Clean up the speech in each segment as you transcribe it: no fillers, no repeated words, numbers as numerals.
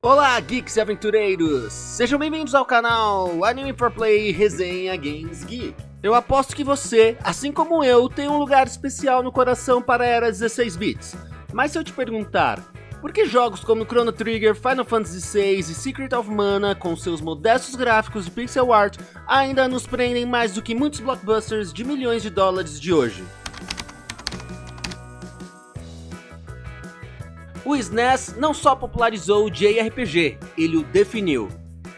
Olá, geeks e aventureiros! Sejam bem-vindos ao canal Anime for Play Resenha Games Geek. Eu aposto que você, assim como eu, tem um lugar especial no coração para a era 16 bits. Mas se eu te perguntar, por que jogos como Chrono Trigger, Final Fantasy VI e Secret of Mana, com seus modestos gráficos de pixel art, ainda nos prendem mais do que muitos blockbusters de milhões de dólares de hoje? O SNES não só popularizou o JRPG, ele o definiu.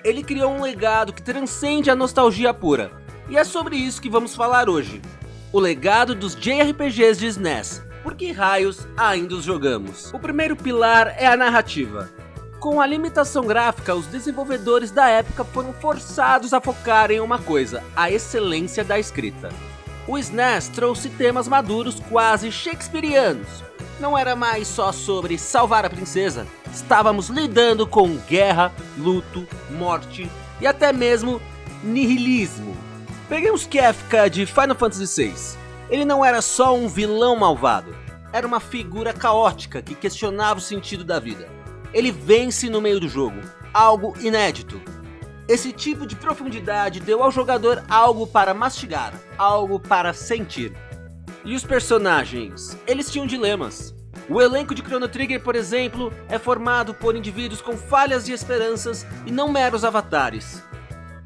Ele criou um legado que transcende a nostalgia pura. E é sobre isso que vamos falar hoje. O legado dos JRPGs de SNES. Por que raios ainda os jogamos? O primeiro pilar é a narrativa. Com a limitação gráfica, os desenvolvedores da época foram forçados a focar em uma coisa: a excelência da escrita. O SNES trouxe temas maduros quase shakespearianos. Não era mais só sobre salvar a princesa, estávamos lidando com guerra, luto, morte e até mesmo nihilismo. Peguemos Kefka de Final Fantasy VI. Ele não era só um vilão malvado, era uma figura caótica que questionava o sentido da vida. Ele vence no meio do jogo, algo inédito. Esse tipo de profundidade deu ao jogador algo para mastigar, algo para sentir. E os personagens? Eles tinham dilemas. O elenco de Chrono Trigger, por exemplo, é formado por indivíduos com falhas e esperanças e não meros avatares.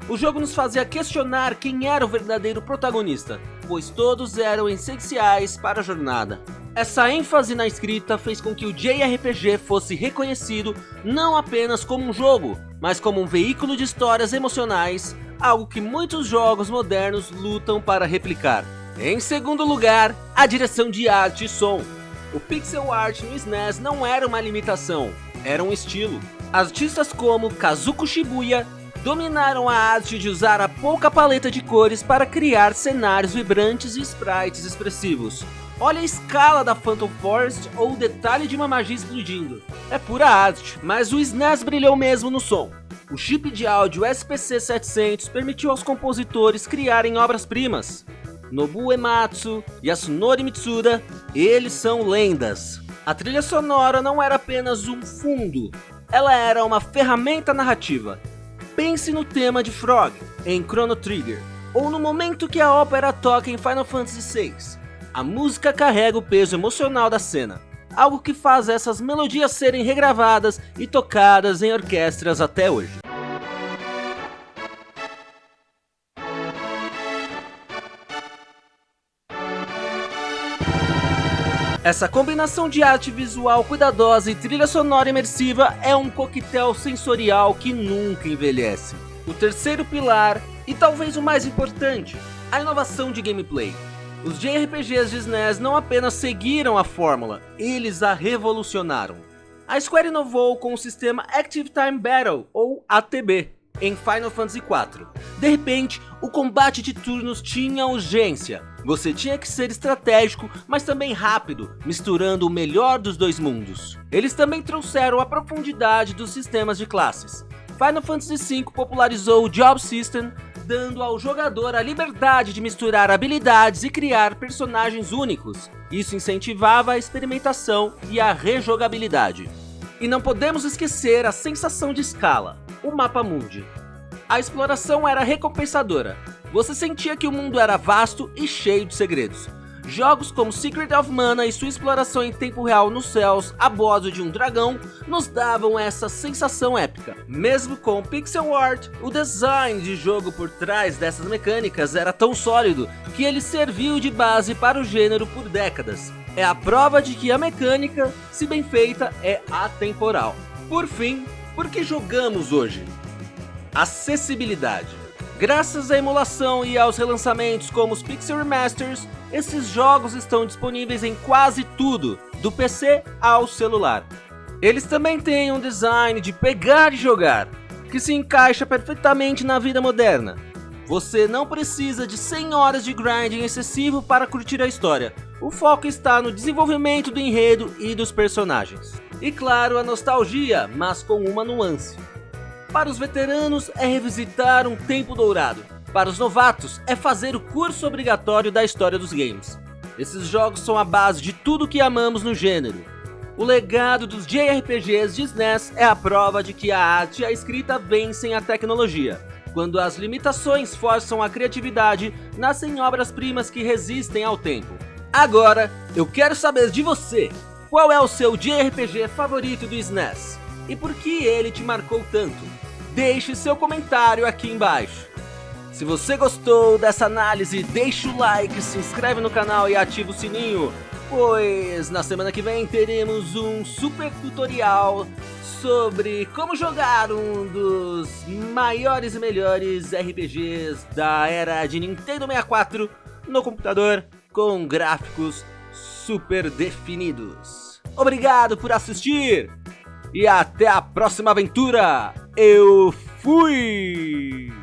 O jogo nos fazia questionar quem era o verdadeiro protagonista, pois todos eram essenciais para a jornada. Essa ênfase na escrita fez com que o JRPG fosse reconhecido não apenas como um jogo, mas como um veículo de histórias emocionais, algo que muitos jogos modernos lutam para replicar. Em segundo lugar, a direção de arte e som. O pixel art no SNES não era uma limitação, era um estilo. Artistas como Kazuko Shibuya dominaram a arte de usar a pouca paleta de cores para criar cenários vibrantes e sprites expressivos. Olha a escala da Phantom Forest ou o detalhe de uma magia explodindo. É pura arte, mas o SNES brilhou mesmo no som. O chip de áudio SPC700 permitiu aos compositores criarem obras-primas. Nobuo Uematsu, Yasunori Mitsuda, eles são lendas. A trilha sonora não era apenas um fundo, ela era uma ferramenta narrativa. Pense no tema de Frog, em Chrono Trigger, ou no momento que a ópera toca em Final Fantasy VI. A música carrega o peso emocional da cena, algo que faz essas melodias serem regravadas e tocadas em orquestras até hoje. Essa combinação de arte visual cuidadosa e trilha sonora imersiva é um coquetel sensorial que nunca envelhece. O terceiro pilar, e talvez o mais importante, a inovação de gameplay. Os JRPGs de SNES não apenas seguiram a fórmula, eles a revolucionaram. A Square inovou com o sistema Active Time Battle, ou ATB, em Final Fantasy IV. De repente, o combate de turnos tinha urgência. Você tinha que ser estratégico, mas também rápido, misturando o melhor dos dois mundos. Eles também trouxeram a profundidade dos sistemas de classes. Final Fantasy V popularizou o Job System, dando ao jogador a liberdade de misturar habilidades e criar personagens únicos. Isso incentivava a experimentação e a rejogabilidade. E não podemos esquecer a sensação de escala, o mapa mundi. A exploração era recompensadora. Você sentia que o mundo era vasto e cheio de segredos. Jogos como Secret of Mana e sua exploração em tempo real nos céus a bordo de um dragão nos davam essa sensação épica. Mesmo com pixel art, o design de jogo por trás dessas mecânicas era tão sólido que ele serviu de base para o gênero por décadas. É a prova de que a mecânica, se bem feita, é atemporal. Por fim, por que jogamos hoje? Acessibilidade. Graças à emulação e aos relançamentos como os Pixel Remasters, esses jogos estão disponíveis em quase tudo, do PC ao celular. Eles também têm um design de pegar e jogar, que se encaixa perfeitamente na vida moderna. Você não precisa de 100 horas de grinding excessivo para curtir a história. O foco está no desenvolvimento do enredo e dos personagens. E claro, a nostalgia, mas com uma nuance. Para os veteranos é revisitar um tempo dourado. Para os novatos é fazer o curso obrigatório da história dos games. Esses jogos são a base de tudo que amamos no gênero. O legado dos JRPGs de SNES é a prova de que a arte e a escrita vencem a tecnologia. Quando as limitações forçam a criatividade, nascem obras-primas que resistem ao tempo. Agora, eu quero saber de você, qual é o seu JRPG favorito do SNES? E por que ele te marcou tanto? Deixe seu comentário aqui embaixo. Se você gostou dessa análise, deixa o like, se inscreve no canal e ativa o sininho, pois na semana que vem teremos um super tutorial sobre como jogar um dos maiores e melhores RPGs da era de Nintendo 64 no computador com gráficos super definidos. Obrigado por assistir e até a próxima aventura! Eu fui!